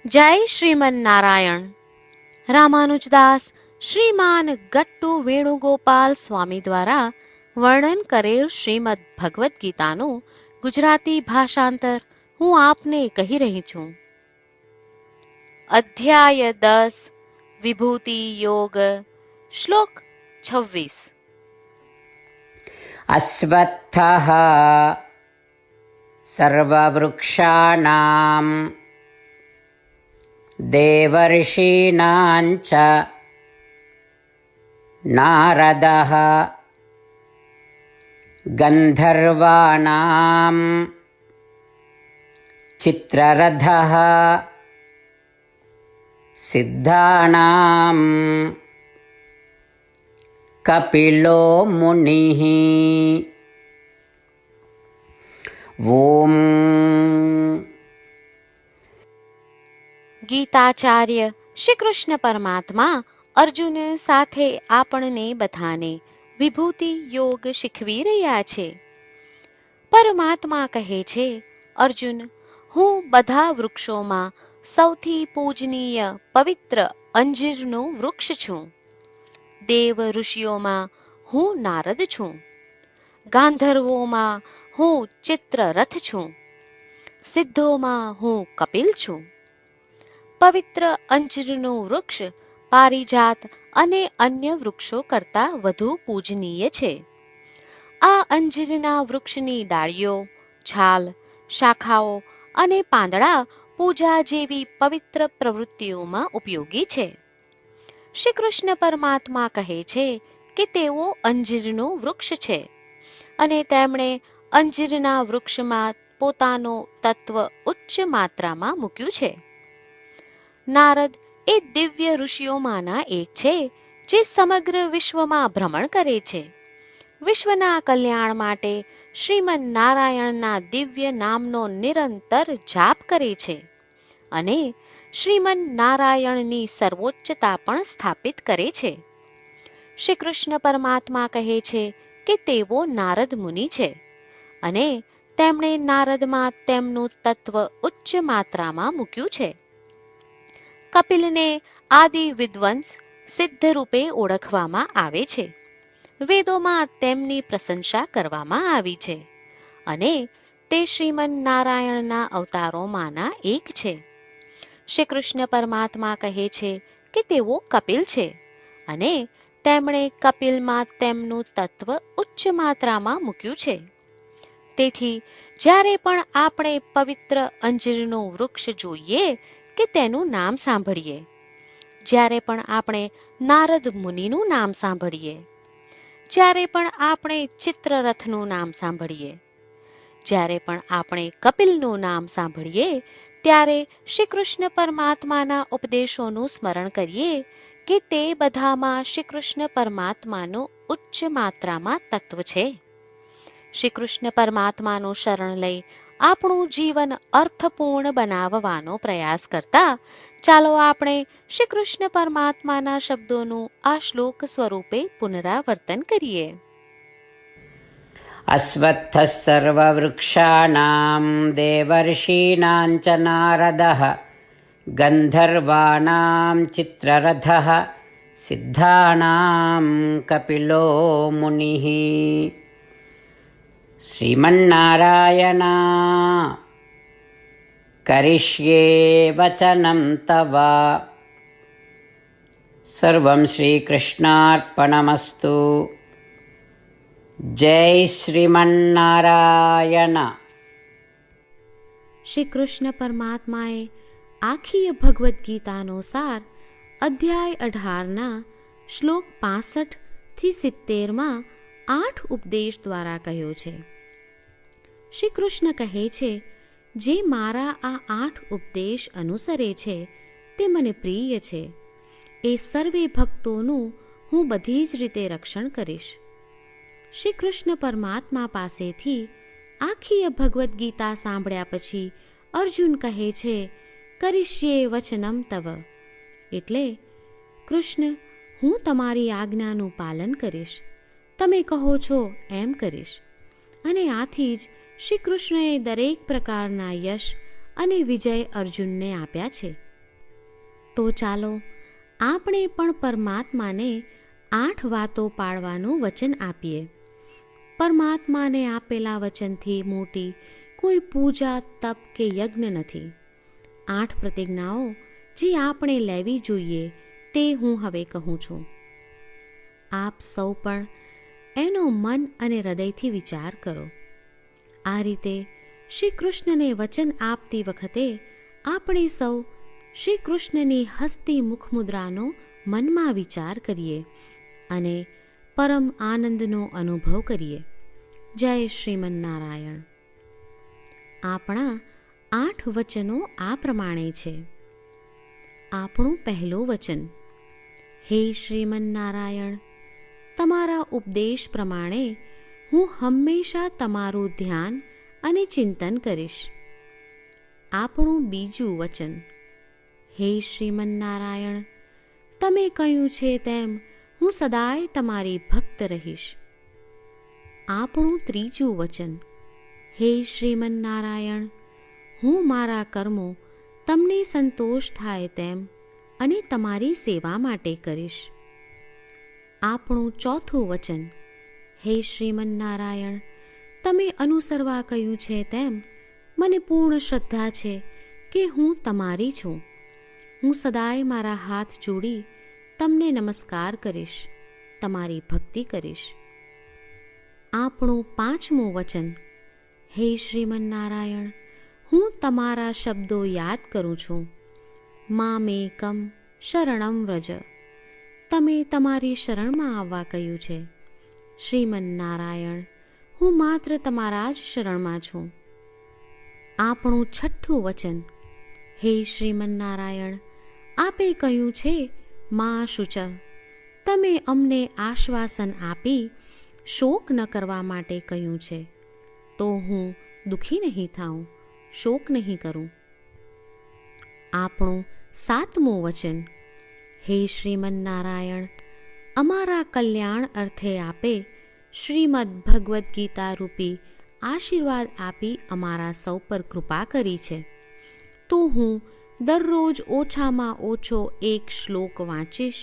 જય શ્રીમન નારાયણ. રામાનુજદાસ શ્રીમાન ગટ્ટુ વેણુગોપાલ સ્વામી દ્વારા વર્ણન કરેલ શ્રીમદ ભગવદ્ ગીતાનું ગુજરાતી ભાષાંતર હું આપને કહી રહી છું. અધ્યાય 10 વિભૂતિ યોગ. શ્લોક 26. અશ્વત્થઃ સર્વવૃક્ષાણાં દેવર્ષીણાં ચ નારદઃ ગંધર્વાણાં ચિત્રરથઃ સિદ્ધાણાં કપિલો મુનિઃ. ઓમ. ગીતાચાર્ય શ્રી કૃષ્ણ પરમાત્મા અર્જુન સાથે આપણને બધાને વિભૂતિ યોગ શીખવી રહ્યા છે. પરમાત્મા કહે છે, અર્જુન, હું બધા વૃક્ષોમાં સૌથી પૂજનીય પવિત્ર અંજીરનું વૃક્ષ છું. દેવ ઋષિઓમાં હું નારદ છું. ગાંધર્વોમાં હું ચિત્રરથ છું. સિદ્ધોમાં હું કપિલ છું. પવિત્ર અંજીરનું વૃક્ષ પારિજાત અને અન્ય વૃક્ષો કરતા વધુ પૂજનીય છે. આ અંજીરના વૃક્ષની ડાળીઓ, છાલ, શાખાઓ અને પાંદડા પૂજા જેવી પવિત્ર પ્રવૃત્તિઓમાં ઉપયોગી છે. શ્રી કૃષ્ણ પરમાત્મા કહે છે કે તેઓ અંજીરનું વૃક્ષ છે અને તેમણે અંજીરના વૃક્ષમાં પોતાનો તત્વ ઉચ્ચ માત્રામાં મૂક્યું છે. નારદ એ દિવ્ય ઋષિઓમાંના એક છે જે સમગ્ર વિશ્વમાં ભ્રમણ કરે છે. વિશ્વના કલ્યાણ માટે શ્રીમન નારાયણના દિવ્ય નામનો નિરંતર જાપ કરે છે અને શ્રીમન નારાયણની સર્વોચ્ચતા પણ સ્થાપિત કરે છે. શ્રી કૃષ્ણ પરમાત્મા કહે છે કે તેઓ નારદ મુનિ છે અને તેમણે નારદમાં તેમનું તત્વ ઉચ્ચ માત્રામાં મૂક્યું છે. કપિલને આદિ વિદ્વંસ સિદ્ધ રૂપે ઓળખવામાં આવે છે. વેદોમાં તેમની પ્રશંસા કરવામાં આવી છે અને તે શ્રીમન નારાયણના અવતારોમાંના એક છે. શ્રી કૃષ્ણ પરમાત્મા કહે છે કે તેઓ કપિલ છે અને તેમણે કપિલમાં તેમનું તત્વ ઉચ્ચ માત્રામાં મૂક્યું છે. તેથી જ્યારે પણ આપણે પવિત્ર અંજીરનું વૃક્ષ જોઈએ કે તેનું નામ સાંભળીએ, જ્યારે પણ આપણે નારદ મુનિનું નામ સાંભળીએ, જ્યારે પણ આપણે ચિત્રરથનું નામ સાંભળીએ, જ્યારે પણ આપણે કપિલનું નામ સાંભળીએ, ત્યારે શ્રી કૃષ્ણ પરમાત્માના ઉપદેશોનું સ્મરણ કરીએ કે તે બધામાં શ્રી કૃષ્ણ પરમાત્માનું ઉચ્ચ માત્રામાં તત્વ છે. શ્રી કૃષ્ણ પરમાત્માનું શરણ લઈ આપણું જીવન અર્થપૂર્ણ બનાવવાનો પ્રયાસ કરતા ચાલો આપણે શ્રી કૃષ્ણ પરમાત્માના શબ્દોનું આ શ્લોક સ્વરૂપે પુનરાવર્તન કરીએ. અશ્વત્થઃ સર્વવૃક્ષાણાં દેવર્ષીણાં ચ નારદઃ ગંધર્વાણાં ચિત્રરથઃ સિદ્ધાણાં કપિલો મુનિઃ. શ્રીમન્નારાયણ કરિષ્યે વચનં તવ. સર્વં શ્રીકૃષ્ણાર્પણમસ્તુ. જય શ્રીમન્નારાયણ. શ્રી કૃષ્ણ પરમાત્માએ આખી ભગવદ્ ગીતાનો સાર અધ્યાય 18ના શ્લોક 65 થી 70માં 8 ઉપદેશ દ્વારા કહ્યો છે. શ્રી કૃષ્ણ કહે છે, જે મારા આ 8 ઉપદેશ અનુસરે છે તે મને પ્રિય છે. એ સર્વે ભક્તોનું હું બધી જ રીતે રક્ષણ કરીશ. શ્રી કૃષ્ણ પરમાત્મા પાસેથી આખી ભગવદ્ ગીતા સાંભળ્યા પછી અર્જુન કહે છે, કરિષ્યે વચનમ તવ, એટલે કૃષ્ણ, હું તમારી આજ્ઞાનું પાલન કરીશ, તમે કહો છો એમ કરીશ. અને આથી જ શ્રી કૃષ્ણએ દરેક પ્રકારના યશ અને વિજય અર્જુનને આપ્યા છે. તો ચાલો આપણે પણ પરમાત્માને 8 વાતો પાળવાનું વચન આપીએ. પરમાત્માને આપેલા વચનથી મોટી કોઈ પૂજા, તપ કે યજ્ઞ નથી. 8 પ્રતિજ્ઞાઓ જે આપણે લેવી જોઈએ તે હું હવે કહું છું. આપ સૌ પણ એનો મન અને હૃદયથી વિચાર કરો. આ રીતે શ્રી કૃષ્ણને વચન આપતી વખતે આપણે સૌ શ્રી કૃષ્ણની હસતી મુખમુદ્રાનો મનમાં વિચાર કરીએ અને પરમ આનંદનો અનુભવ કરીએ. જય શ્રીમન્નારાયણ. આપણા 8 વચનો આ પ્રમાણે છે. આપણું પહેલું વચન: હે શ્રીમન્નારાયણ, તમારા ઉપદેશ પ્રમાણે હું હંમેશા તમારું ધ્યાન અને ચિંતન કરીશ. આપણું બીજું વચન: હે શ્રીમન્નારાયણ, તમે કહ્યું છે તેમ હું સદાય તમારી ભક્ત રહીશ. આપણું ત્રીજું વચન: હે શ્રીમન્નારાયણ, હું મારા કર્મો તમને સંતોષ થાય તેમ અને તમારી સેવા માટે કરીશ. આપણું ચોથું વચન: હે શ્રીમન્નારાયણ, તમે અનુસરવા કહ્યું છે તેમ મને પૂર્ણ શ્રદ્ધા છે કે હું તમારી છું. હું સદાય મારા હાથ જોડી તમને નમસ્કાર કરીશ, તમારી ભક્તિ કરીશ. આપણું પાંચમું વચન: હે શ્રીમન્નારાયણ, હું તમારા શબ્દો યાદ કરું છું. મામેકમ શરણમ વ્રજ, તમે તમારી શરણમાં આવવા કહ્યું છે. શ્રીમન્નારાયણ, હું માત્ર તમારા જ શરણમાં છું. આપણું છઠ્ઠું વચન: હે શ્રીમન્નારાયણ, આપે કહ્યું છે મા શુચ, તમે અમને આશ્વાસન આપી શોક ન કરવા માટે કહ્યું છે. તો હું દુઃખી નહીં થાઉં, શોક નહીં કરું. આપણું સાતમું વચન: હે શ્રીમન્નારાયણ, અમારા કલ્યાણ અર્થે આપે શ્રીમદ્ ભગવદ્ ગીતા રૂપી આશીર્વાદ આપી અમારા સૌ પર કૃપા કરી છે. તો હું દરરોજ ઓછામાં ઓછો 1 શ્લોક વાંચીશ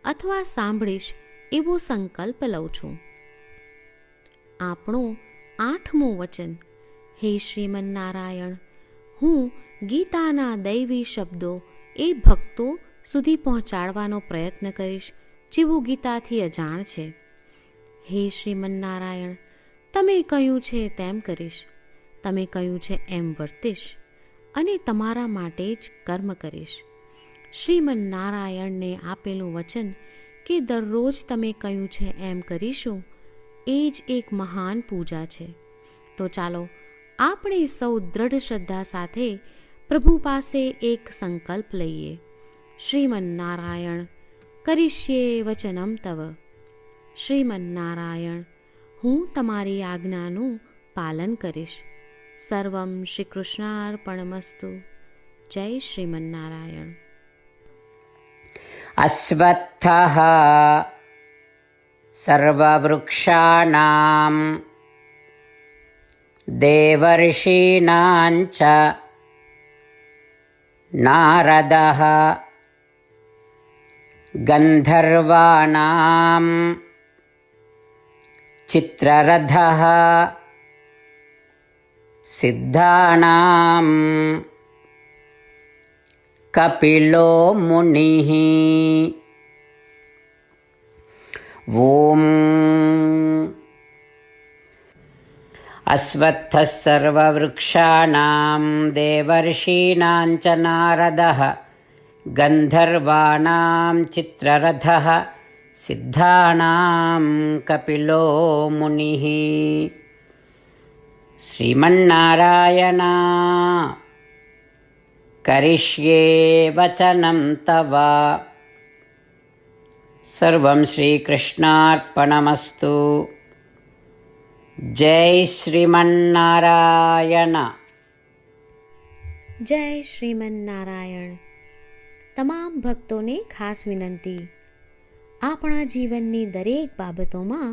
અથવા સાંભળીશ એવો સંકલ્પ લઉં છું. આપણું આઠમું વચન: હે શ્રીમન્નારાયણ, હું ગીતાના દૈવી શબ્દો એ ભક્તો સુધી પહોંચાડવાનો પ્રયત્ન કરીશ જેઓ ગીતાથી અજાણ છે. હે શ્રીમન્નારાયણ, તમે કહ્યું છે તેમ કરીશ, તમે કહ્યું છે એમ વર્તીશ અને તમારા માટે જ કર્મ કરીશ. શ્રીમન્નારાયણને આપેલું વચન કે દરરોજ તમે કહ્યું છે એમ કરીશું એ જ એક મહાન પૂજા છે. તો ચાલો આપણે સૌ દ્રઢ શ્રદ્ધા સાથે પ્રભુ પાસે એક સંકલ્પ લઈએ. શ્રીમન્નારાયણ, કરીશ્યે વચનમ તવ. શ્રીમન્નારાયણ, હું તમારી આજ્ઞાનું પાલન કરીશ. સર્વમ શ્રી કૃષ્ણાર્પણમસ્તુ. જય શ્રીમન્નારાયણ. અશ્વત્થઃ સર્વવૃક્ષાણાં દેવર્ષીણાં ચ નારદઃ ગંધર્વાણાં ચિત્રરથઃ સિદ્ધાણાં કપિલો મુનિઃ. ઓમ અશ્વત્થઃ સર્વવૃક્ષાણાં દેવર્ષીણાં ચ નારદઃ ગંધર્વાણાં ચિત્રરથઃ સિદ્ધાણાં કપિલો મુનિઃ. શ્રીમન્નારાયણ, કરિષ્યે વચનમ તવ. સર્વં શ્રીકૃષ્ણાર્પણમસ્તુ. જય શ્રીમન્નારાયણ. જય શ્રીમન્નારાયણ. તમામ ભક્તોને ખાસ વિનંતી: આપણા જીવનની દરેક બાબતોમાં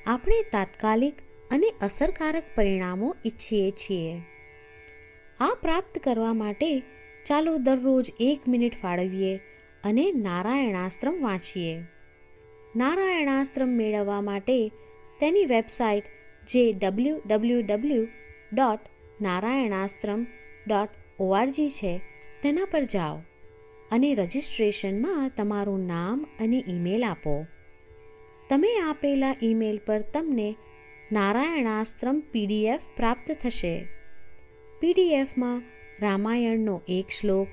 આપણે તાત્કાલિક અને અસરકારક પરિણામો ઈચ્છીએ છીએ. આ પ્રાપ્ત કરવા માટે ચાલો દરરોજ 1 મિનિટ ફાળવીએ અને નારાયણાસ્ત્રમ વાંચીએ. નારાયણાસ્ત્રમ મેળવવા માટે તેની વેબસાઇટ જે www.narayanaastram.org છે તેના પર જાઓ અને રજિસ્ટ્રેશનમાં તમારું નામ અને ઈમેલ આપો. તમે આપેલા ઈમેલ પર તમને નારાયણાસ્ત્રમ PDF પ્રાપ્ત થશે. PDFમાં રામાયણનો 1 શ્લોક,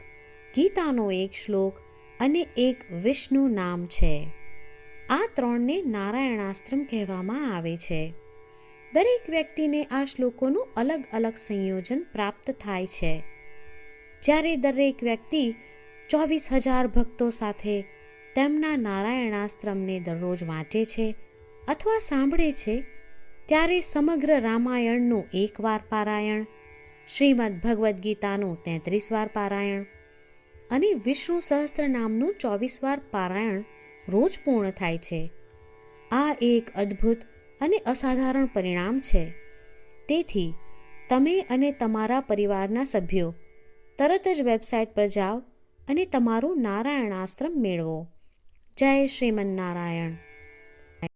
ગીતાનો 1 શ્લોક અને એક વિષ્ણુ નામ છે. આ 3ને નારાયણાસ્ત્રમ કહેવામાં આવે છે. દરેક વ્યક્તિને આ શ્લોકોનું અલગ અલગ સંયોજન પ્રાપ્ત થાય છે. જ્યારે દરેક વ્યક્તિ 24,000 ભક્તો સાથે તેમના નારાયણાસ્ત્રમને દરરોજ વાંચે છે અથવા સાંભળે છે, ત્યારે સમગ્ર રામાયણનું 1 વાર પારાયણ, શ્રીમદ ભગવદ્ ગીતાનું 33 વાર પારાયણ અને વિષ્ણુ સહસ્ત્ર નામનું 24 વાર પારાયણ રોજ પૂર્ણ થાય છે. આ એક અદ્ભુત અને અસાધારણ પરિણામ છે. તેથી તમે અને તમારા પરિવારના સભ્યો તરત જ વેબસાઇટ પર જાઓ અને તમારું નારાયણાસ્ત્રમ મેળવો. જય શ્રીમન્નારાયણ.